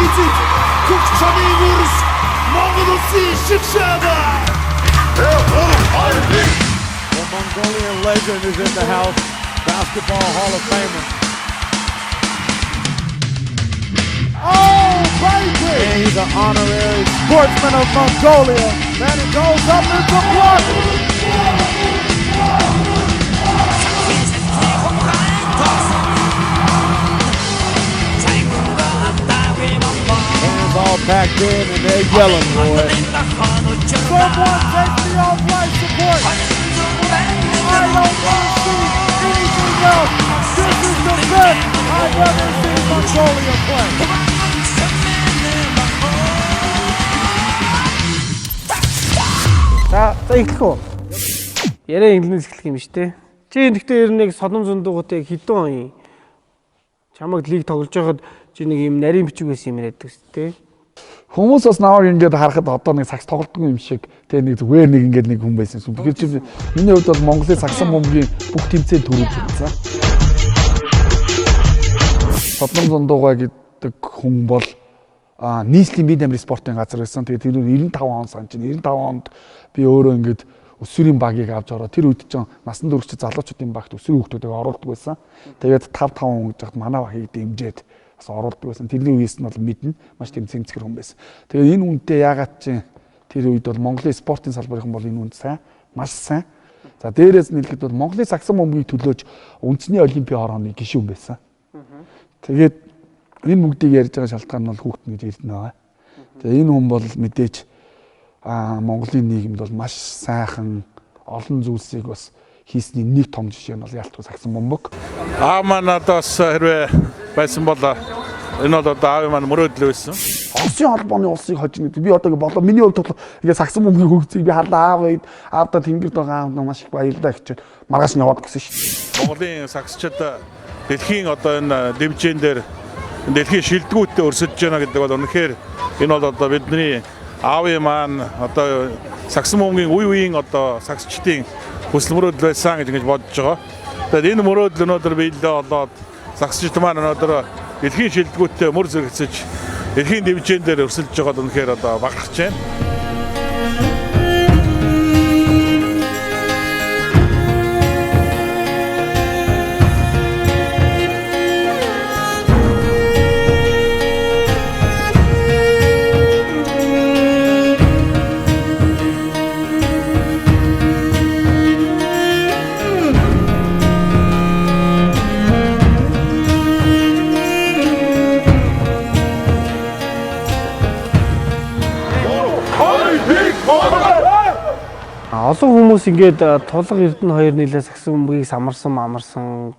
эзэд күч чанын үрс Монгол улсын шигшээдэ. The Mongolian legend is in the house, Basketball Hall of Famer. Oh, baby! And he's an honorary sportsman of Mongolia. Then it goes up into block. Hands all packed in and they're yelling for it. Someone take me off life support. I don't want to see anything else. This is the best I've ever seen Mongolia play. За эхлэх үү. Яриа инглиш эхлэх юм шүү дээ. Чи нэгтэй ер нь нэг содон зөндөгөөтэй хэдэн он чамаг лиг тоглож байхад чи нэг юм нарийн бичиг байсан юм яриад шүү дээ. Хүмүүс бас наваа ингээд харахад одоо нэг сакс тоглодог юм шиг тэгээ нэг зүгээр нэг ингээд нэг хүн байсан юм. Тэгэхээр чи миний хувьд бол Монголын саксан бомбгийн бүх тэмцээнд төрүүлж байсан. Содон зөндөгөө гэдэг хүн бол нийслэлийн бие дамжуулалтын спортын газар байсан. Тэгээд тэр 95 он санаж 95 онд би өөрөө ингээд өсвөрийн багийг авч ороо тэр үед ч насан турш залуучуудын багт өсвөрийн хүүхдүүдийг оруулдаг байсан. Тэгээд 5 хүн гэж хад манай багийг дэмжиж бас оруулдаг байсан. Тэрний үеэс нь бол мэднэ маш тэмцээнцгэр хүн байсан. Тэгээд энэ үнэтэй яагаад чи тэр үед бол Монголын спортын салбарын бол энэ үнд сайн маш сайн. За дээрээс нь хэлэхэд бол Монголын саксан бомбыг төлөөж үндэсний олимпийн хорооны гишүүн байсан. Тэгээд энэ бүгдийг ярьж байгаа шалтгаан нь бол хүүхдэн гэж ирдэнэ байгаа. Тэгээ энэ хүн бол мэдээж Монголын нийгэмд бол маш сайхан олон зүйлсийг бас хийсний нэг том жишээ нь бол ялтгүй саксан бомбог. Манадаас хэрвээ байсан бол энэ бол одоо аав маань мөрөөдөл байсан. Оросын холбооны улсыг хожно гэдэг. Би одоо болоо миний хувьд бол ингээ саксан бомбгийн хөгжийг би харлаа аавда тэнгэрд байгаа аав маш их баярлалаа гэж маргааш нь яваад гэсэн шүү. Монголын саксчид дэлхийн одоо энэ дивизион дээр дэлхийн шилдэгүүтээ өрсөж байна гэдэг бол үнэхээр энэ бол одоо бидний аавын маань одоо саксан бомбгийн үе үеийн одоо саксчдын хүсэл мөрөөдөл байсан гэж ингэж бодож байгаа. Тэгээд энэ мөрөөдөл өнөөдөр биелээ болоод саксчд маань өнөөдөр дэлхийн шилдэгүүтээ мөр зэрэгцэж дэлхийн дивизион дээр өрсөлдөж байгаад үнэхээр одоо багтаж байна. Олон хүмүүс ингээд тулга Эрдэнэ хоёр нийлээ саксан бомбыг амарсан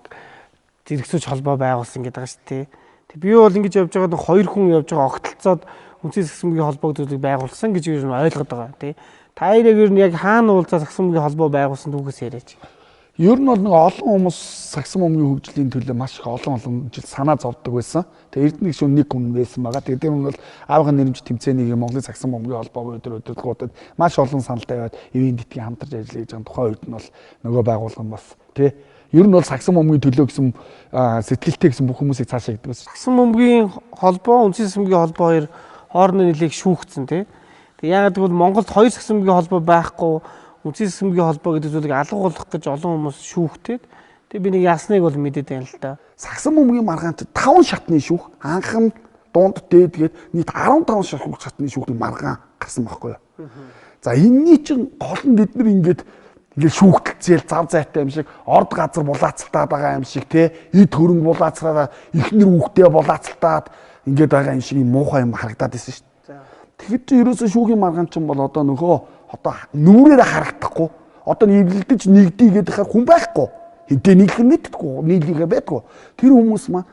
зэрэгцүүч холбоо байгуулсан гэдэг байгаа шүү дээ. Тэг би бол ингэж явж байгаад хоёр хүн явж байгаа огтлцоод үндэсний саксан бомбгийн холбоог зүйлийг байгуулсан гэж юу ойлгоод байгаа тий. Та хоёрыг ер нь яг хаана уулзаа саксан бомбгийн холбоо байгуулсан түүхээс яриач. Ер нь бол нэг олон хүмүүс саксан бомбгийн хөгжлийн төлөө маш их олон жил санаа зовдөг байсан. Тэгээ Эрдэнэ гишүүн нэг хүн байсан байгаа. Тэгээ тэр хүн бол аавын нэрмж тэмцээнийг Монголын саксан бомбгийн холбоо удирдлагуудад маш олон санал тавиад эвийн детгийн хамтарч ажиллаж байгаа тухайн үед нь бол нөгөө байгуулган бас тий. Ер нь бол саксан бомбгийн төлөө гэсэн сэтгэлтэй гэсэн бүх хүмүүсийг цаашаа гэдэг байсан. Саксан бомбгийн холбоо, үндэсний саксан бомбгийн холбоо хоёр хоорондоо нэлээд шүүхцэн тий. Тэгээ яагаад гэвэл Монголд хоёр саксан бомбгийн холбоо байхгүй үндэсний саксан бомбгийн холбоо гэдэг зүйлийг алгуулах гэж олон хүмүүс шүүхтээд тэг би нэг ясныг бол мэдээд байна л да. Саксан бомбгийн маргаанч 5 шатны шүүх анхан дунд дээдгээд нийт 15 шатны шүүхний маргаан гарсан байхгүй юу. За энэний чинь гол нь бид нар ингээд шүүхтэлцээл зав зайтай юм шиг орд газар булаацалтаад байгаа юм шиг те эд хөрөнгө булаацлаад ихнэр хүүхдээ булаацалтаад ингээд байгаа юм шиг юм муухай юм харагдаад байсан шүү дээ. Тэгэхэд чи ерөөсөө шүүхийн маргаан чинь бол одоо нөхөө одоо нүрээр харагдахгүй одоо нэвлэлдэж нэгдийгээд хаа хүн байхгүй хэдий нэг хэн мэддэггүй нийлийгээ байдгүй тэр хүмүүс маань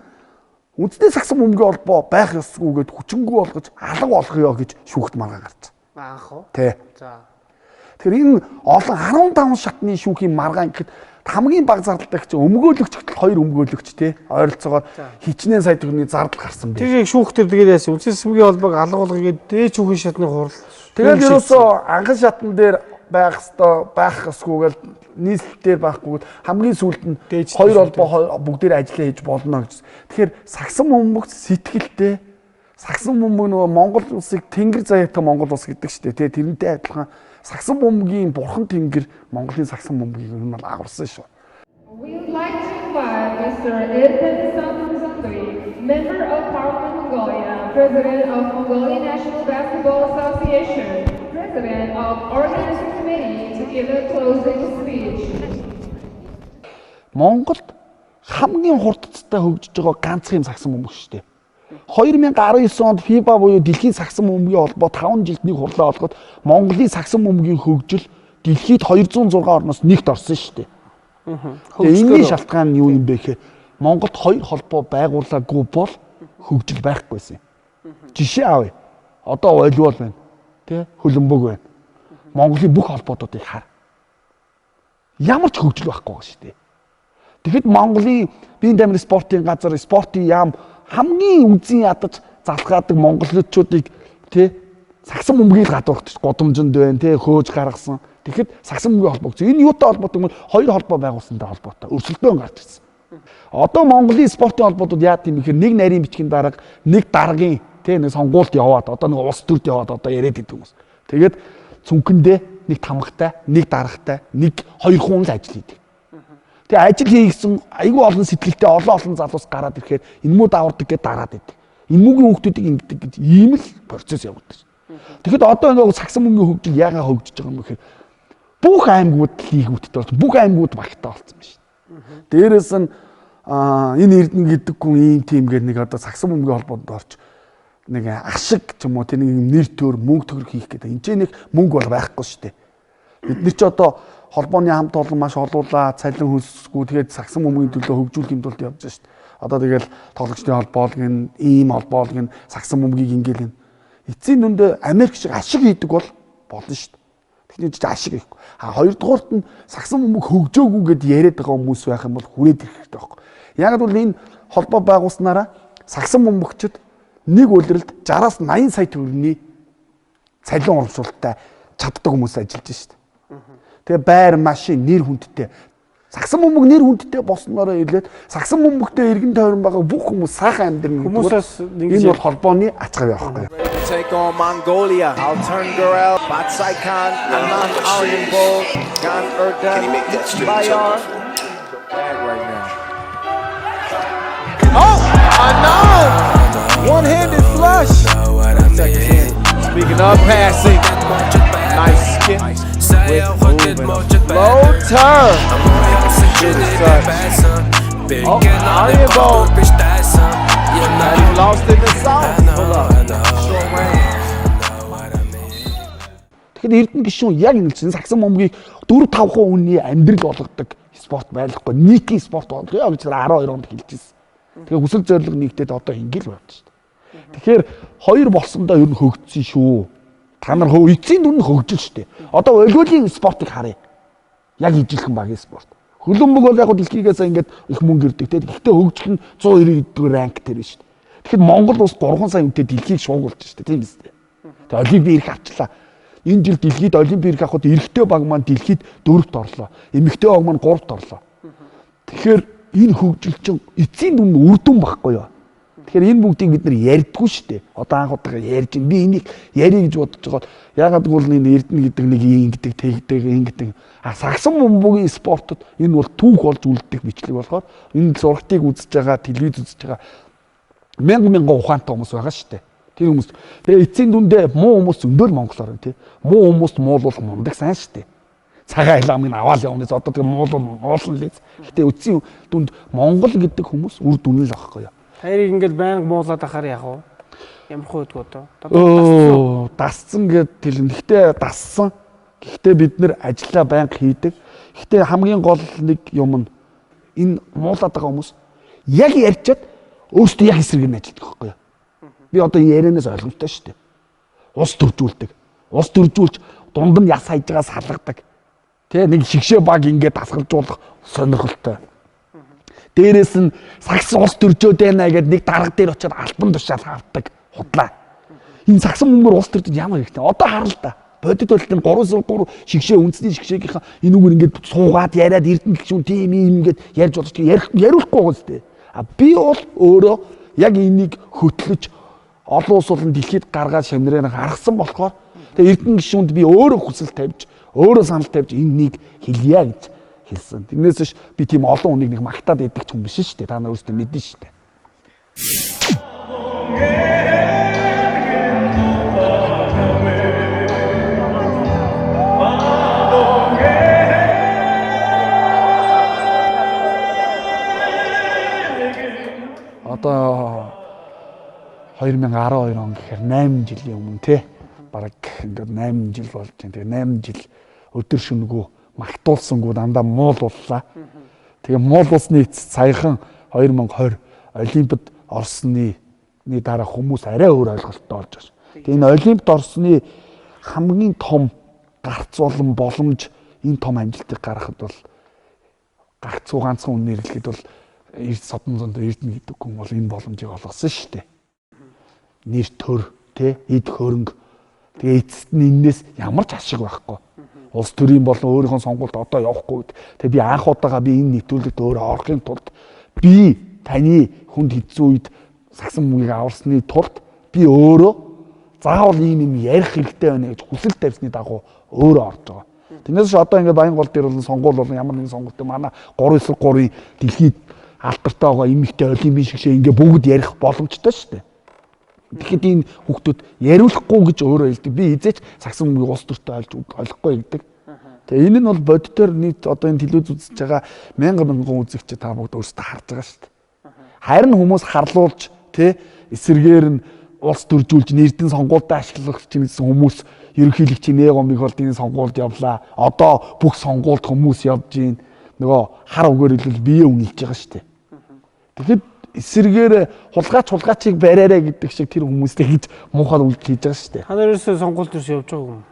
үндэсний саксан бомбгийн холбоо байх ёсгүйгээд хүчингү болгож алга болгоё гэж шүүхт маргаан гарч. Аах уу. Тэ. За. Тэгэхээр энэ олон 15 шатны шүүхийн маргаан гэхэд хамгийн бага зардалтай гэж өмгөөлөгч гэтэл 2 өмгөөлөгч те ойролцоогоор хичнээн сая төгрөгийн зардал гарсан байна. Тэгээ шүүхтэр тэгээд яасан үндэсний сумгийн холбоог алга болгоё гэдэг дээд шүүхийн шатны хурал. Тэгээд ерөөсөө анхан шатн дээр байх ёсгүйгээл нийслэлээр байхгүйгээд хамгийн сүүлд нь хоёр холбоо бүгдээр ажиллаа хийж болно гэж. Тэгэхээр саксан бомбогт сэтгэлтэй сагсан бөмбөг нөгөө Монгол улсыг тэнгэр заяатан Монгол улс гэдэг шүү дээ. Тэрнтэй адилхан сагсан бөмбөгийн бурхан тэнгэр Монголын сагсан бөмбөгийг нь бол агуулсан шүү. We would like to invite Mr. Erpen Santousandri, member of Parliament Mongolia, President of Mongolian National Basketball Association, President of Organizing Committee to give a closing speech. Монголд хамгийн хурдцтай хөгжиж байгаа ганцхан сагсан бөмбөг шүү дээ. 2019 онд FIBA буюу дэлхийн сагсан бөмбөгийн холбоо 5 жилд нэг хурлаа олгоод Монголын сагсан бөмбөгийн хөгжил дэлхийд 206 орноос нэгт орсон шүү дээ. Тэгээ энэний шалтгаан нь юу юм бэ гэхээр Монголд 2 холбоо байгуулаагүй бол хөгжил байхгүйсэн. Жишээ авъя. Одоо волейбол байна. Тэ хөлбөмбөг байна. Монголын бүх холбоодуудыг хар. Ямар ч хөгжил байхгүй байгаа шүү дээ. Тэгэхэд Монголын биеийн дамир спортын газар спортын яам хамгийн үзэн ядаж залхаадаг монголчуудыг тэ сагсан бөмбөгийг гадуурхаж годомжинд байна тэ хөөж гаргасан. Тэгэхэд сагсан бөмбөгийн холбоо гэсэн. Энэ юутай холбоотой юм бол 2 холбоо байгуулсантай холбоотой. Өрсөлдөөн гарч ирсэн. Одоо Монголын спортын холбоотууд яа гэм бэхээр нэг нарийн бичгийн дарга, нэг даргын тэ нэг сонгуульд яваад одоо нэг улс төрд яваад одоо яриад идэв хүмүүс. Тэгээд цүнхэндээ нэг тамгатай, нэг даргатай, нэг 2 хүн л ажил хийдэг. Тэгээ ажил хийгсэн айгүй олон сэтгэлтэй олон залуус гараад ирэхээр энэ муу давардаг гэдээ дараад идэв. Энэ муугийн хүмүүсийг ингэдэг гэж ийм л процесс явагдаж. Тэгэхэд одоо нэг сагсан бөмбөгийн хөгжил яагаад хөгжиж байгаа юм бэ гэхээр бүх аймагуд лигүүдтэй болсон. Бүх аймагуд багтаа болсон байна шүү. Дээрээс нь энэ Эрдэнэ гэдэг хүн ийм тим гэдэг нэг одоо сагсан бөмбөгийн холбоонд орж нэг ашиг ч юм уу тэр нэг нэр төр мөнгө төгрөг хийх гэдэг. Энд чинь нэг мөнгө бол байхгүй шүү дээ. Бид нар ч одоо холбооны хамт олон маш олуулаа цалин хөлсгүй тэгээд сагсан бөмбөгийн төлөө хөгжүүлэх юм тулд явж шүү дээ. Одоо тэгэл тоглогчдын холбоог нь ийм холбоог нь сагсан бөмбөгийг ингээл нь эцсийн дүндээ Америк шиг ашиг хийдэг бол болно шүү дээ. Тэгний ч ашиг хийхгүй. Хоёрдугаарт нь сагсан бөмбөг хөгжөөгүй гэд яриад байгаа хүмүүс байх юм бол хүрээд ирэх хэрэгтэй байхгүй. Яг бол энэ холбоо байгуулснараа сагсан бөмбөгчд нэг улиралд 60-аас 80 сая төгрөгийн цалин урамшуулалттай чаддаг хүмүүс ажиллаж шүү дээ. Тэгээ байр машин нэр хүндтэй. Сагсан бөмбөг нэр хүндтэй болсноороо илээд сагсан бөмбөгтэй эргэн тойрон байгаа бүх хүмүүс сайхан амьдрын хүмүүсээс энэ бол холбооны ач xavь явах гоё. Take on Mongolia. Altern Gurel, Batsaikan, Anan Aryabol, Gan Erdan, Bayar. Bag right now. Oh, Anan! One-handed flush. Speaking of passing, nice skip with movement. Low turn. Oh, Aryabol. And he lost in the south. Hold up. Тэгэхээр Эрдэнэ гишүүн яг ингэ чинь сагсан бөмбөгийг 4-5% хүний амьдрал болгодог спорт байхгүй. Нийтийн спорт болгоё гэж 12 онд хэлжсэн. Тэгээ хүсэл зорилго нэгдээд одоо ингэ л байна шүү дээ. Тэгэхээр хоёр болсондоо ер нь хөгжсөн шүү. Та нар эцсийн дүн нь хөгжил шүү дээ. Одоо волейболын спортыг харъя. Яг ижилхэн багийн спорт. Хөлбөмбөг бол яг дэлхийгээс ингээд их мөнгө ирдэг те. Гэхдээ хөгжих нь 190-р ранк дээр шүү дээ. Тэгэхээр Монгол улс 3 сая хүнтэй дэлхийг шуугуулж шүү дээ. Тийм биз дээ. Тэгээ олимпийн ирэх авчлаа. Энэ жил дэлхийд олимпийн ирэх авахд эрэгтэй баг маань дэлхийд 4-т орлоо. Эмэгтэй баг маань 3-т орлоо. Тэгэхээр энэ хөгжил чинь эцсийн дүн нь үр дүн баггүй юу? Тэгэхээр энэ бүгдийг бид нар ярьдгүй шүү дээ. Одоо анх удаа ярьж байна. Би энийг ярих гэж бодож байгаа. Ягаад гэвэл энэ Эрдэнэ гэдэг нэг ингэдэг, тэгдэг, ингэдэг. Сагсан бөмбөгийн спортод энэ бол түүх болж үлдэх бичлэг болохоор энэ зургтыг үзэж байгаа, телевиз үзэж байгаа мянган ухаантай хүмүүс байгаа шүү дээ. Тэр хүмүүс тэгээ эцсийн дүндээ муу хүмүүс зөндөл Монголоор байна тий. Муу хүмүүст муулуулах мундаг сайн шүү дээ. Цагаан айламыг аваад явнаас одоо тэгээ муулуулсан л. Гэтэ эцсийн дүнд Монгол гэдэг хүмүүс үр дүн л авахгүй юу. Хайрыг ингээд байнга муулаад ахаар яах вэ? Ямар хөөдгөө одоо? Дасцсан гэд хэлэн. Гэхдээ дассан. Гэхдээ бид нэр ажиллаа байнга хийдэг. Гэхдээ хамгийн гол нэг юм нь энэ муулаад байгаа хүмүүс яг ярьчаад өөртөө яг эсрэг нь ажилладаг байхгүй юу? Би одоо ярианаас ойлгомжтой шүү дээ. Ус төржүүлдэг. Ус төржүүлж дунд нь яс хайж байгаа салгадаг. Тэ нэг шигшээ баг ингээд дасгалжуулах сонирхолтой. Дээрээс нь сагсан ус төржөөд байна гэдэг нэг дарга дээр очиад альбан тушаал авдаг худлаа. Энэ сагсан бөмбөр ус төрдөж ямар хэрэгтэй. Одоо хараа л да. Бодит болтын 3 шигшээ үндэсний шигшээгийнхаа энэ үгээр ингээд суугаад яриад Эрдэнэ гişүүн тийм юм ингээд ярьж болж ярихгүй байгаа зү. А би бол өөрөө яг энийг хөтлөж олон улс болон дэлхийд гаргаад шамнараа гаргасан болохоор тэгээ Эрдэнэ гишүүнд би өөрөө хүсэл тавьж, өөрөө санал тавьж энэнийг хэлье гэж хэлсэн. Тэрнээс биш би тийм олон хүнийг нэг магтаад идэх хүн биш шүү дээ. Та нар өөрсдөө мэднэ шүү дээ. Одоо 2012 он гэхээр 8 жилийн өмнө те бараг ингээд 8 жил болж байна. Тэгээ 8 жил өдөр шөнөгүй магтуулсангүй дандаа муулууллаа. Тэгээ муулуулсны эцэст саяхан 2020 Олимпиад орсны дараа хүмүүс арай өөр ойлголттой болж байна. Тэгээ энэ Олимпиад орсны хамгийн том гарц болон боломж энэ том амжилтыг гаргахад бол гарцгүй ганцхан үнээр хэлэхэд бол эрд содон зонд Эрдэнэ гэдэг хүн бол энэ боломжийг олгосон шүү дээ. Нэр төр тэ эд хөрөнгө тэгээ эцэст нь энэс ямар ч ашиг байхгүй. Улс төрийн болон өөрийнхөө сонгуульд одоо явахгүй. Тэгээ би анх удаага би энэ нэвтрүүлэгт өөрөө орохын тулд би таны хүнд хэцүү үед сагсан мөнгөийг аварсны тулд би өөрөө заавал ийм ярих хэрэгтэй байна гэж хүсэл тавьсны дагуу өөрөө орж байгаа. Тэрнээс одоо ингээд Баянгол дээр болон сонгуул болон ямар нэгэн сонгуультай манай 3-3 дэлхийд алдартай байгаа эмэгтэй олимпийн шигшээ ингээ бүгд ярих боломжтой шүү дээ. Тэгэхэд энэ хүүхдүүд яриулахгүй гэж өөрөө хэлдэг. Би эзээч сагсан мөнгөийг улс төртөө олохгүй гэдэг. Тэгээ энэ нь бол бодитоор нийт одоо энэ телевиз үзэж байгаа мянган үзэгч та бүгд өөрсдөө харж байгаа шүү дээ. Харин хүмүүс харлуулж тий эсэргээр нь улс төржүүлж нэрдэн сонгуультай ашиглах гэсэн хүмүүс ерөнхийлөгчийн нээгомыг бол энэ сонгуульд явлаа. Одоо бүх сонгуульд хүмүүс явж гин нөгөө хар үгээр хэлбэл бие үнэлж байгаа шүү дээ. Тэгэхэд эсэргээр хулгайчийг бариараа гэдэг шиг тэр хүмүүстэй хийж муухай үйлдэл хийж байгаа шүү дээ. Та нараас сонгуульд төрс явж байгаа юм.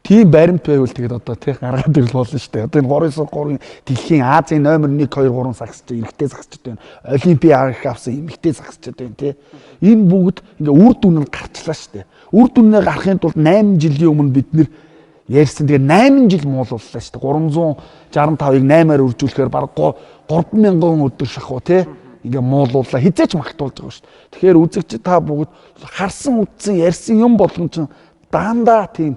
Тийм баримт байвал тэгээд одоо тий гаргаад ирэл болно шүү дээ. Одоо энэ 3-3 дэлхийн Азийн номер 1 2 3 сагсч эрэгтэй сагсчд байна. Олимпийн арга авсан эмэгтэй сагсчд байна тий. Энэ бүгд ингээ үр дүн нь гарчлаа шүү дээ. Үр дүнээ гарахын тулд 8 жилийн өмнө бид нэр ярьсан. Тэгээ 8 жил муулууллаа шүү дээ. 365-ыг 8-аар үржүүлэхээр бараг 3000 өдөр шахуу тий. Ингээ муулууллаа хизээч магтуулж байгаа шүү дээ. Тэгэхээр үзэгч та бүгд харсан үтсэн ярьсан юм болгон ч дандаа тийм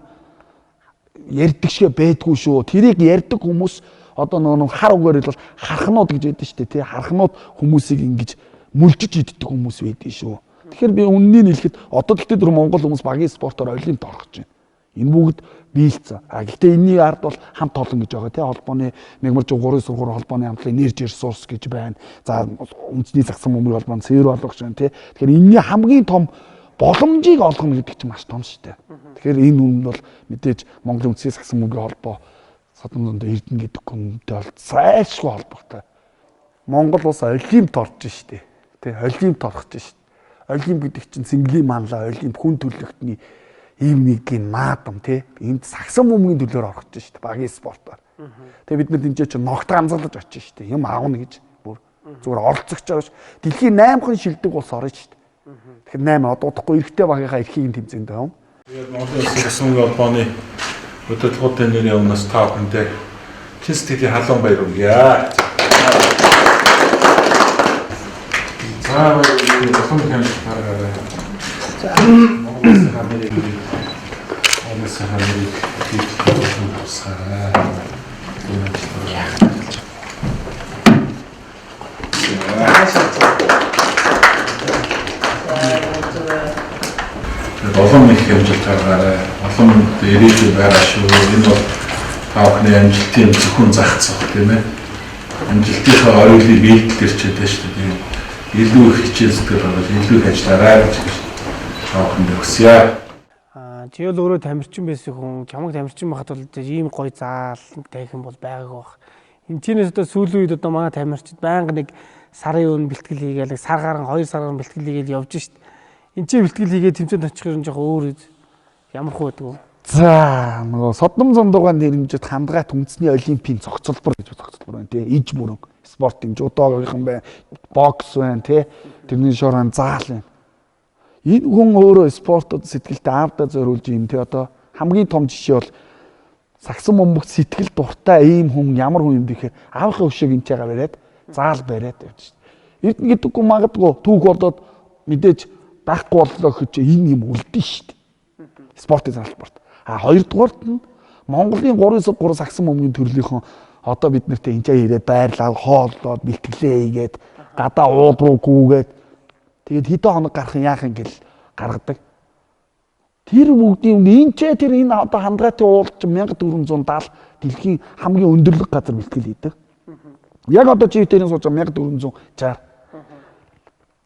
ярьдаг шиг байдгүй шүү. Тэрийг ярьдаг хүмүүс одоо нөгөө хар үгээр хэлбэл хархнууд гэж байдаг шүү дээ тий. Хархнууд хүмүүсийг ингэж мүлжиж иддэг хүмүүс байдаг шүү. Тэгэхээр би үннийг хэлэхэд одоо тэгтээ дөр Монгол хүмүүс багийн спортоор олимпиад орох гэж байна. Энэ бүгд биелцэн. Гэхдээ энэний ард бол хамт олон гэж байгаа тий. Холбооны мягмарч 3-3 холбооны хамтлагийн нэрж ресурс гэж байна. За үндэсний загсан бөмбөг холбооны цэвэр болгох гэж байна тий. Тэгэхээр энэний хамгийн том боломжийг олгоно гэдэг чинь маш том шүү дээ. Тэгэхээр энэ үн бол мэдээж Монголын үндэсний загсан бөмбөгийн холбоо содон зонд Эрдэнэ гэдэг хүнтэй бол зайлшгүй холбоотой. Монгол улс олимпиад орж шүү дээ. Тий. Олимпиад орох гэж шүү дээ. Олимп гэдэг чинь Сингэлийн манлаа олимп хүн төлөвлөгтний ийм нэгэн наадам тий. Энд сагсан бөмбөгийн төлөөр орох гэж шүү дээ. Багийн спортоор. Тэгээ бид нар тэмцээ чинь ногт ганцаалж очиж шүү дээ. Юм аавна гэж бүр зүгээр оролцогч байгаа ш. Дэлхийн 8хан шилдэг улс орно шүү дээ. Тэгэхээр 8 одоо удахгүй эрэгтэй багийнхаа эрхийг нь тэмцээнд байгаа юм. Тэгээд Монголын сагсан бөмбөгийн холбооны хөтөлбөрийн нэрийн өмнөөс та бүхэндээ чин сэтгэлийн халуун баяр хүргье. За баярлалаа. Зохион хэмжээ гаргаарай. За Монголын хамрыг Монголын хамрыг хийх тусгаарай. Олон их хэмжээнд гаргаарай. Олон ирээдүйн байгаа шүү. Энэ бол та бүхний амжилтын зөвхөн зах зах тийм ээ. Амжилтынхаа ориглыг биелдэлэрч байдаг шүү дээ. Илүү их хичээл зүтгэл гаргаж, илүү их ажиллаарай гэж та бүхэнд хүсье. Чи бол өөрөө тамирчин байсан хүн, чамайг тамирчин байхад бол ийм гоё заал тавих юм бол байгаагүй бах. Энд чинээс одоо сүүлийн үед одоо манай тамирчид байнга нэг сарын өмнө бэлтгэл хийгээл, сар гарan 2 сар гарan бэлтгэл хийгээл явж шít. Энд чи бэлтгэл хийгээд тэмцээнд очих юм жоохон өөр ямар хөө байдаг вэ? За нөгөө содном зондуугаан нэрмжид хамгаалт үндэсний олимпийн цогцлбор гэж цогцлбор байна тий. Иж мөрөн спортын жудогийнхан байна, бокс байна тий. Тэрний шууран заал байна. Энэ хүн өөрөө спортод сэтгэлдээ аавдаа зориулж юм тий. Одоо хамгийн том жишээ бол сагсан бөмбөгт сэтгэл дуртай ийм хүн ямар хүн юм бэ гэхээр аавынхаа өшөөг энэ чагаа бариад заал бариад явж шít. Эрдэнэ гэдэг хүн магадгүй түүх болоод мэдээж байхгүй боллоо гэж энэ юм үлдэн шүү дээ. Спортын салбарт. Хоёрдугаарт нь Монголын 393 сагсан бөмбөгийн төрлийнхэн одоо бид нарт энэ ирээд байрлал хооллоод бэлтгэлээ хийгээд гадаа ууд руу гүүгээд тэгээд хэдэн хоног гарах яах юм гэл гаргадаг. Тэр бүгдийн энэ одоо хандгайтын уулч 1470 дэлхийн хамгийн өндөрлөг газар бэлтгэл хийдэг. Яг одоо чи тэрийн сууж 1460.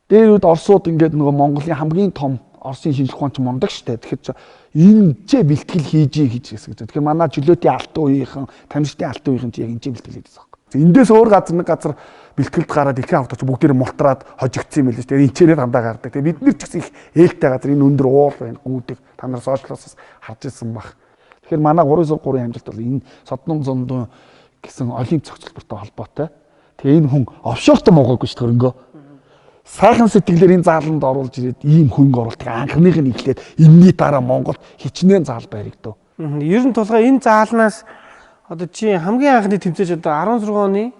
Дээр үед Оросууд ингээд нөгөө Монголын хамгийн том Оросын шинжлэх ухаанч мундаг штэ. Тэгэхээр энэ бэлтгэл хийж гэж гэсэн. Тэгэхээр манай чөлөөтийн алтан үеийнхэн, тамирчдын алтан үеийнхэн чи яг энэ бэлтгэл хийдэг байна. Эндээс өөр газар нэг газар бэлтгэлд гараад дэлхийн авто ч бүгдээр мултраад хожигдсон юм байл шүү дээ. Энчээрээ дандаа гардаг. Тэгээ бид нар ч гэсэн их ээлтэй газар энэ өндөр уул байна, гүйдэг. Та нар сошиалоос харж ирсэн баг. Тэгэхээр манай 303 амжилт бол энэ Содном зондон гэсэн олимп зохицолттой холбоотой. Тэгээ энэ хүн офшорт могоогүй шүү дээ хөрөнгөө. Сайхан сэтгэлээр энэ зааланд оруулж ирээд ийм хөнгө оруулалтыг анхных нь эхлээд энэний дараа Монголд хичнээн заал баригдав. Ер нь тулгаа энэ заалнаас одоо чи хамгийн анхны тэмцээж одоо 16 оны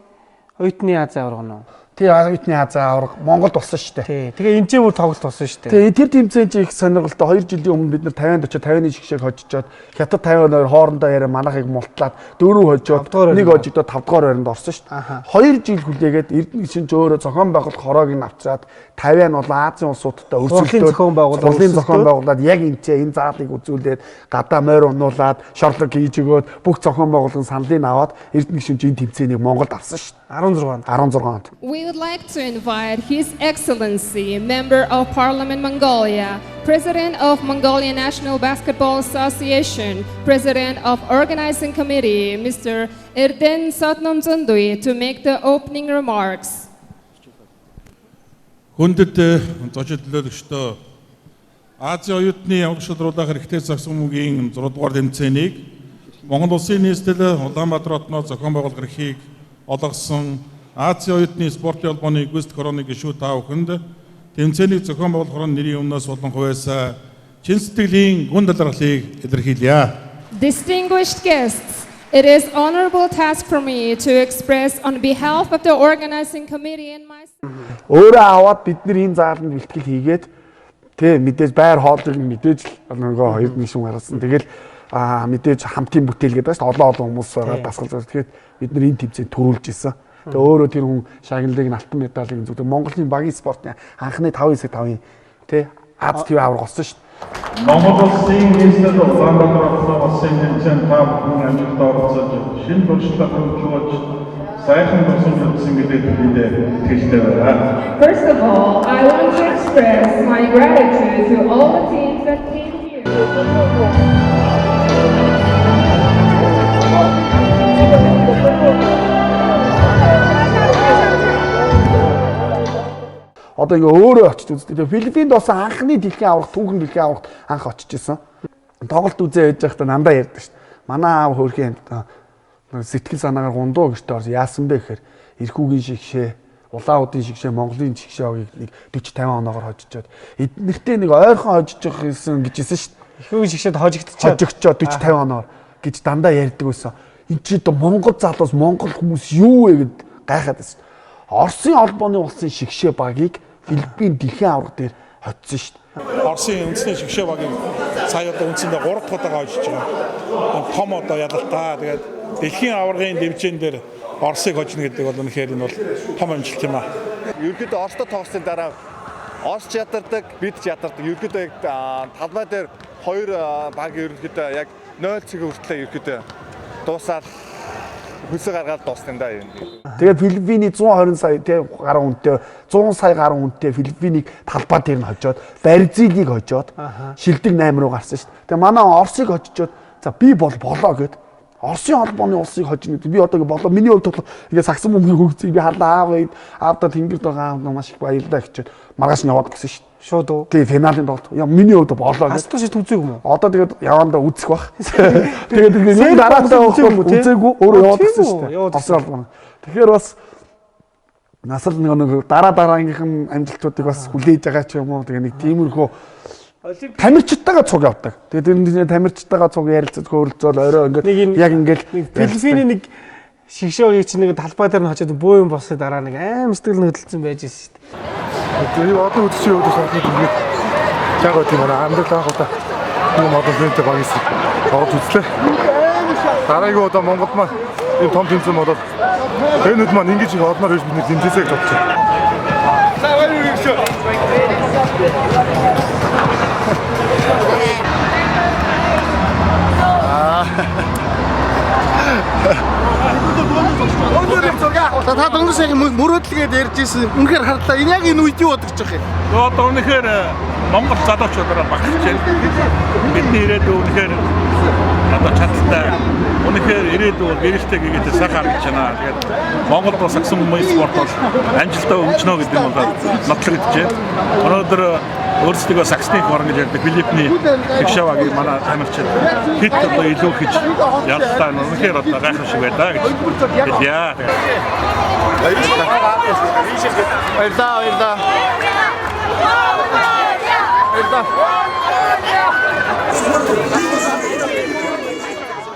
оюутны Азийн аварга нь. Тий, оюутны Азийн аварга Монголд болсон шүү дээ. Тэгээ энэ ч бүр тоглолт болсон шүү дээ. Тий, тэр тэмцээн чи их сонирхолтой 2 жилийн өмнө бид нар 50-д очиж 50-ны шигшээг хожижоод хятад 52 хоорондоо яриа манайхыг мултлаад 4 хожоод нэг хожигдоод 5 дугаар байранд орсон шүү дээ. 2 жил хүлээгээд Эрдэнэ гишүүн ч өөрөө зохион байгуулах хороог нь авчираад 50 нь бол Азийн улсуудтай өрсөлдөж зохион байгуулаад яг энэ заалыг үзүүлээд гадаа морь унуулад шорлог хийж өгөөд бүх зохион байгуулалтын саналыг аваад Эрдэнэ гишүүн энэ тэмцээнийг Монголд авсан шүү дээ. 16 онд. We would like to invite His Excellency, Member of Parliament Mongolia, President of Mongolian National Basketball Association, President of Organizing Committee, Mr. Erden Sotnomzondui, to make the opening remarks. Хүндэт зочид төлөөлөгчдөө Азийн оюутны явгал шалруулах хэрэгтэй сагсан бөмбөгийн 6 дугаар тэмцээнийг Монгол Улсын нийслэл Улаанбаатар хотноо зохион байгуулах эрхийг олгосон Азийн оюутны спортын холбооны гүйцэтгэх хорооны гишүүд та бүхэнд тэмцээнийг зохион байгуулах хорооны нэрийн өмнөөс болон хувьяасаа чин сэтгэлийн гүн талархлыг илэрхийлье. Distinguished guests, it is honorable task for me to express on behalf of the organizing committee and myself. Өөрөө аваад бид нар энэ зааланд бэлтгэл хийгээд тий мэдээж байр хоолыг мэдээж нөгөө хоёр гишүүн гаргасан. Тэгэл мэдээж хамтын бүтээл гэдэг чинь олон хүмүүс байгаа дасгал зөв. Тэгэхээр бид нар энэ тэмцээнд төрүүлж исэн. Тэгээ өөрөө тэр хүн шагналыг алтан медалыг зүгт Монголын багийн спортын анхны 5-5 тий Аз ТV аварга олсон шүү дээ. Монгол Улсын нийслэл Улаанбаатар хотноо болсон тэмцээнд та бүхэн амжилт оролцож шинэ туршлагаа хөгжүүлж сайхан тусламж өгсөн гэдэгт бид итгэлтэй байна. First of all, I want to express my gratitude to all the teams that came here. Одоо ингээ өөрөө очиж үзтээ. Филиппинд бас анхны дэлхийн аварга, түүхэн дэлхийн аваргад анх очиж исэн. Тоглолт үзээ яж байхдаа нандаа ярьдаг шүү дээ. Манай аав хөрхийн сэтгэл санаагаар гундуу гэжтэй орсон. Яасан бэ гэхээр эрхүүгийн шигшээ, улаан удын шигшээ, Монголын шигшээ нэг 40-50 оноогоор хожижоод эднэртээ нэг ойрхон хожиж байсан гэжсэн шүү дээ. Эрхүүгийн шигшээд хожигдчиход 40-50 оноор гэж дандаа ярьдаг байсан. Энд чи одоо Монгол залуус Монгол хүмүүс юу вэ гэд гайхаад байсан. Оросын холбооны улсын шигшээ багийг Филиппин дэлхийн аварга дээр хоцсон шүү дээ. Оросын үндэсний шигшээ багийн сая одоо үндсэндээ 3 дахь удаа хожиж байгаа. Том одоо ялалтаа тэгээд дэлхийн аваргын дивизион дээр Оросыг хожно гэдэг бол үнэхээр энэ бол том амжилт юм аа. Ерөнхийдөө Оростой тоглосон дараа Орос ядардаг, бид ядардаг. Ерөнхийдөө яг талбай дээр хоёр баг ерөнхийдөө яг 0 цаг хүртэл ерөнхийдөө дуусаад хүсэ гаргаад дуусна да юм. Тэгээд Филиппиний 120 сая гаруй хүнтэй 100 сая гаруй хүнтэй Филиппинийг талбай дээр нь хожоод Барзилийг хожоод шилдэг 8 руу гарсан шүү дээ. Тэгээд манай Оросыг хожижоод за би болоо гэд Оросын холбооны улсыг хожно гэдэг. Би одоо болоо миний хувьд бол ингээ сагсан бөмбөгийн хөгцгийг би халаа аавда тэнгэрд байгаа аав маш их баярлалаа гэчихэд маргааш нь яваад гисэн шүү дээ. Шууд уу. Тэгээ финалийн тоглолт. Яа миний хувьд болоо гэж. Хастаа шид үзег юм уу? Одоо тэгээд явандаа үзэх бах. Тэгээд нэг дараалтаа үзээгүй өөрөө яваад гисэн шүү дээ. Оросын холбооны. Тэгэхээр бас насал нэг дараагийнхэн амжилтуудыг бас хүлээж байгаа ч юм уу. Тэгээ нэг тиймэрхүү тамирчтайгаа цуг явдаг. Тэгээд энэ тамирчтайгаа цуг ярилцаж хөөрөлцөөл орой ингээд яг ингээд Филиппиний нэг шигшөөгийг чинь нэг талбай дээр нь хожоод бөө юм босоо дараа нэг аим сэтгэл хөдлөлтсөн байж шээ. Тэгээ одоо үзчих юм уу гэж бодож Жаагаад тийм манай амьдрал таахуудаа юм одоо зүйтэй багс орж үзлээ. Дараагийн удаа Монголд маань ийм том тэмцээн болоод энэ үед маань ингэж их олноор биш бидний тэмцээсэй гэж бодчих. За баяр хүргэе. Та дөнгөж яг мөрөөдлгээд ярьж ирсэн. Үнэхээр харлаа. Энэ яг энэ үед юу бодож байгаа юм? Одоо үнэхээр Монгол залуучуудаараа багтж байна. Бидний ирээдүйн үнэхээр одоо чадaltaй. Үнэхээр ирээдүйн гэрэлтэй гэдэг сайхан харагдаж байна. Тэгээд Монголд бас сагсан хүмүүс спорт бол амжилттай хөгжнө гэдэг нь бол нотлогдож байна. Өнөөдөр өөрсдөө саксны хорон гэж ярьдаг Филиппний Тэгшавагийн манай тамирчид хэд одоо илүү хийж ялтаа үнэхээр одоо гайхамшиг байлаа гэж яа. Баярлалаа.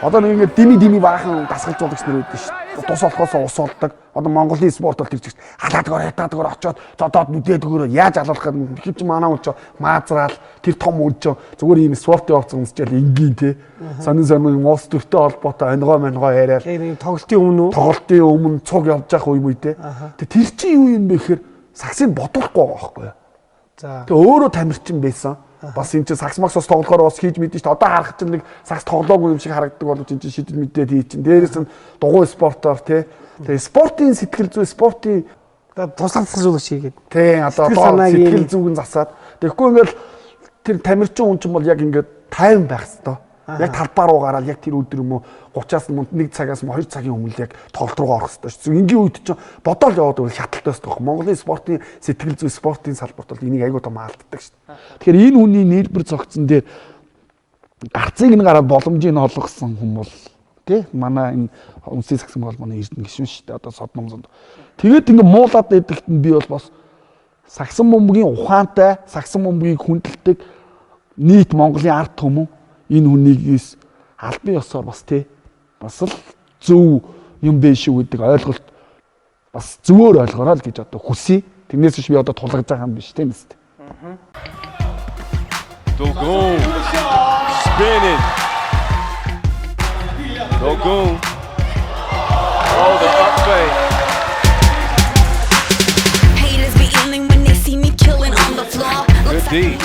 Одоо нэг ингэ дими баахан дасгалж удагч нар үүдэн шүү дээ. Тус болохоос ус болдог. Одоо Монголын спорт бол тэр чигт хатаагаар очоод зодоод нүдээд өгөөрөө яаж алуулах юм хэмч манаа унч маазраал тэр том үн ч зүгээр ийм спортын явц өмсчээл энгийн те. Сонин уус төвтэй холбоотой онгоо яриад. Тоглолтын өмнө цуг явж явах үе те. Тэр чинь юу юм бэ гэхээр саксыг бодохгүй байгаа байхгүй юу? За. Тэгээ өөрөө тамирчин байсан. Бас энэ чинь сакс максос тоглохоор бас хийж мэдэн шүү дээ. Одоо харах чинь нэг сакс тоглоогүй юм шиг харагддаг боловч энэ чинь шийдэл мэдээд хий чинь. Дээрээс нь дугуй спортоор тий. Тэгээ спортын сэтгэл зүй, спортын тусламжлуулах хийгээд. Тий, одоо сэтгэл зүгэн засаад. Тэгэхгүй ингээл тэр тамирчин хүн чинь бол яг ингээд тайван байх хэвээр. Яг талбай руу гараад яг тэр өдөр юм уу 30-аас мөн 1 цагаас 2 цагийн өмнө яг тоглолт руугаа орох хэрэгтэй шүү. Энгийн үед чинь бодоол яваад байвал хяталтай өсөх. Монголын спортын сэтгэл зүй спортын салбарт бол энийг айгуу том алддаг шүү. Тэгэхээр энэ хүний нэрбэр цогцсон дээр гарцыг нь гараад боломжийг нь олгосон хүн бол тий манай энэ үнсийн сагсан холбооны эрдэнэ гишүүн шүү дээ. Одоо Содномзонд. Тэгээд ингээ муулаад байдагт нь би бол бас сагсан бөмбөгийн ухаантай, сагсан бөмбөгийг хүндэлдэг нийт Монголын ард түмэн энэ хүнийгээс албан ёсоор бас тий бас л зөв юм бэ шүү гэдэг ойлголт бас зөвөр ойлгороо л гэж одоо хүсье. Тэрнээс биш би одоо тулгаж байгаа юм биш тийм үст. Dogun spinning. Dogun. Oh, the up fade. Haters be yelling when they see me killing on the floor. Good D.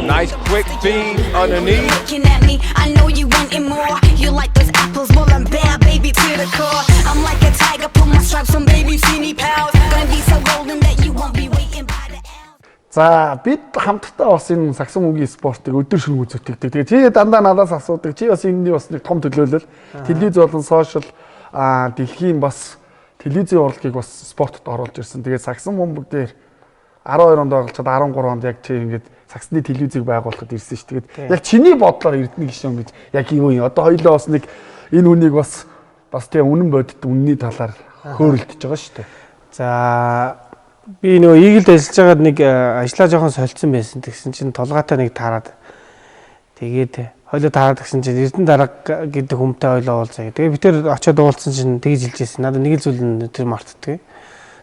Nice quick feed underneath. Looking at me, I know you wanting more. You like those apples, well I'm bad, baby, to the core. I'm like a tiger, put my stripes on, baby, see me pals. Gonna be so golden that you won't be waiting by the hour. За бид хамтдаа бас энэ сагсан үгийн спортыг өдөр шөнө үзүүлдэг. Тэгээ чи дандаа надаас асуудаг. Чи бас энэний бас нэг том төлөөлөл. Телевиз болон сошиал дэлхийн бас телевизийн урлагийг бас спортод оруулж ирсэн. Тэгээ сагсан бөмбөг дээр 12 онд оголцоод 13 онд яг чи ингээд сагсны телевизийг байгуулахад ирсэн шүү. Тэгээд яг чиний бодлоор эрдэнэ гишүүн гэж яг юу юм? Одоо хоёулаа бас нэг энэ үнийг бас тийм үнэн бодит үнний талаар хөөрөлдөж байгаа шүү дээ. За би нөгөө ийгэлд ажиллаж байгаад нэг ажиллаа жоохон солилцсон байсан. Тэгсэн чинь толгойтой нэг таарад. Тэгээд хоёулаа таарад гэсэн чинь эрдэнэ дарга гэдэг хүмтэй хоёулаа уулзаа. Тэгээд би тэр очиод уулзсан чинь тэгж хэлжсэн. Надад нэг л зүйл нь тэр мартдаг.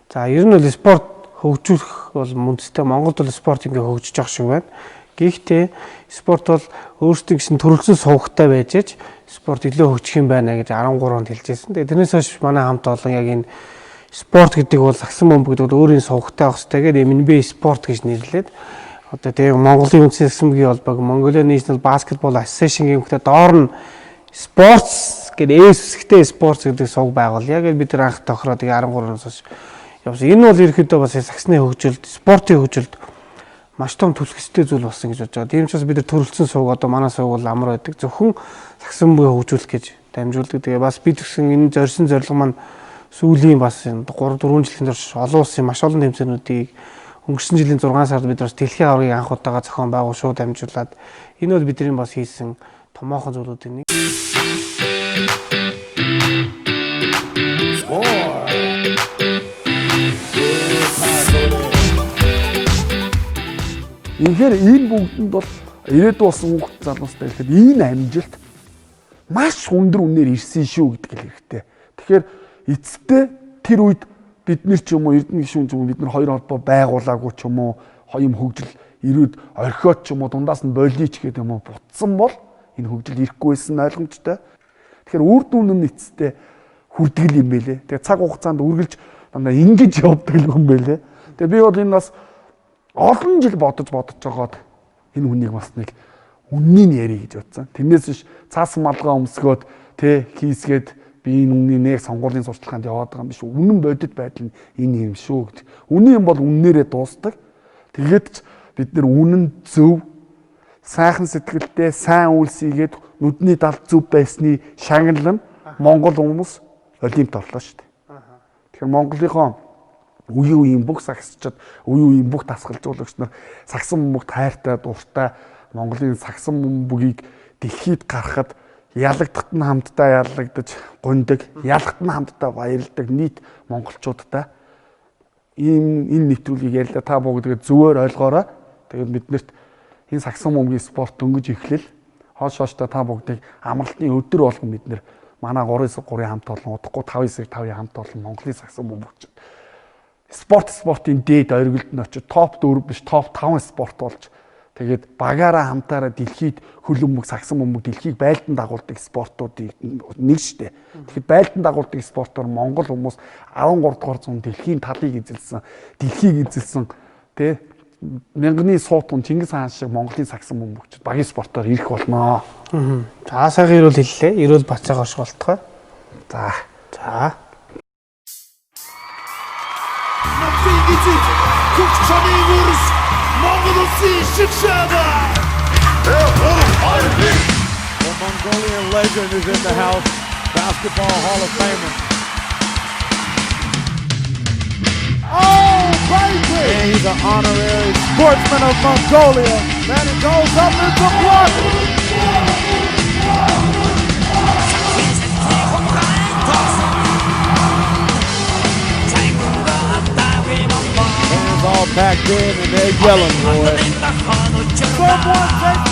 За ер нь бол спорт хөгжүүлэх бол мөндөстэй. Монголд бол спорт ингээ хөгжиж байгаа шиг байна. Гэхдээ спорт бол өөрсдөө гэсэн төрөлцөн сувгтай байж аж спорт илүү хөгжих юм байна гэж 13 онд хэлжсэн. Тэгээд тэрнээс хойш манай хамт олон яг энэ спорт гэдэг бол сагсан бөмбөг гэдэг бол өөрийн сувгтай байх хэрэгтэй гэдэг MNBA спорт гэж нэрлээд одоо тэгээ Монголын үндэсний сагсан бөмбөгийн холбоог Mongolian National Basketball Association гэмтэй доор нь спортс гэдэг эсвэсгтэй спорт гэдэг сувг байгуул. Яг бид тэр анх тохироо тэгээ 13 оноос хойш явсан. Энэ бол ерөөхдөө бас сагсны хөгжилд, спортын хөгжилд маш том түлхэлцтэй зүйл болсон гэж бодож байгаа. Тийм ч бас бид нар төрөлцсөн сувг одоо манай сувг бол амар байдаг. Зөвхөн сагсан бөмбөгийг хөгжүүлэх гэж дамжуулдаг. Тэгээ бас бид гэсэн энэ зорьсон зорилго маань сүүлийн бас 3 4 жилийн турш олон улсын маш олон тэмцээнүүдийг өнгөрсөн жилийн 6 сард бид бас дэлхийн аваргыг анх удаага зохион байгуул шууд дамжуулаад энэ бол бидний бас хийсэн томоохон зүйлүүдийн нэг. Тэгэхээр энэ бүгдэнд бол ирээдүйн болсон хүүхд залуустай ихэд энэ амжилт маш өндөр үнээр ирсэн шүү гэдэг л хэрэгтэй. Тэгэхээр эцэстээ тэр үед бид нар ч юм уу эрдэнэ гишүүн ч юм уу бид нар хоёр холбоо байгуулаагүй ч юм уу юм хөгжил ирээд орхиод ч юм уу дундаас нь болиич гэдэг юм уу бутсан бол энэ хөгжил ирэхгүй байсан нь ойлгомжтой. Тэгэхээр үр дүн нь эцэстээ хүрдэг юм байлээ. Тэгээ цаг хугацаанд үргэлж дандаа ингэж явдаг юм байлээ. Тэгээ би бол энэ бас олон жил бодож жогоод энэ хүнийг бас нэг үннийг ярих гэж бодсон. Тэрнээс биш цаасан малгай өмсгөөд хийсгээд би энэ үннийг нэг сонгуулийн сурталчилгаанд яваад байгаа юм биш. Үнэн бодит байдал нь энэ юм шүү гэдэг. Үнэн юм бол үннээрээ дуустдаг. Тэгээд ч бид нэр үнэн зөв сайхан сэтгэлтэй сайн үйлсийгээд нүдний талд зөв байсны шагналан Монгол хүмүүс олимпиад орлоо шүү дээ. Тэгэхээр Монголынхоо үе үеийн бүх сагсчид, үе үеийн бүх дасгалжуулагч нар сагсан бөмбөгт хайртай, дуртай Монголын сагсан бөмбөгийг дэлхийд гаргахад ялагдахад нь хамтдаа ялагдаж гундаг, ялгахад нь хамтдаа баярлдаг нийт монголчуудтай энэ нэвтрүүлгийг ярьлаа та бүгд зүгээр ойлгоорой. Тэгээд биднэрт энэ сагсан бөмбөгийн спорт дөнгөж эхлэл хойшооштой та бүгдийг амралтын өдөр болгон бид нэр манай 3-9-3-ийн хамт олон удахгүй 5-9-5-ийн хамт олон Монголын сагсан бөмбөгчд спортын дээд оргилд нь очиж топ 4 биш топ 5 спорт болж тэгээд багаараа хамтаараа дэлхийд хөлбөмбөг сагсан бөмбөг дэлхийг байлдан дагуулдаг спортуудыг нэг штэ. Тэгэхэд байлдан дагуулдаг спортоор Монгол хүмүүс 13 дугаар зуун дэлхийн талыг эзэлсэн, дэлхийг эзэлсэн мянганы суутун Чингис хаан шиг Монголын сагсан бөмбөгчд багийн спортоор ирэх болноо. За сайхан ирүүл хэллээ. Ирүүл бацаага оршуултгай. За. Нацигит Күчний мөрс Монгол улсын шигшээдэ. The Mongolian legend is in the house. Basketball Hall of Famer. Oh, baby! And he's an honorary sportsman of Mongolia. Then it goes up into block. Fans all packed in and they're yelling, boy. Someone take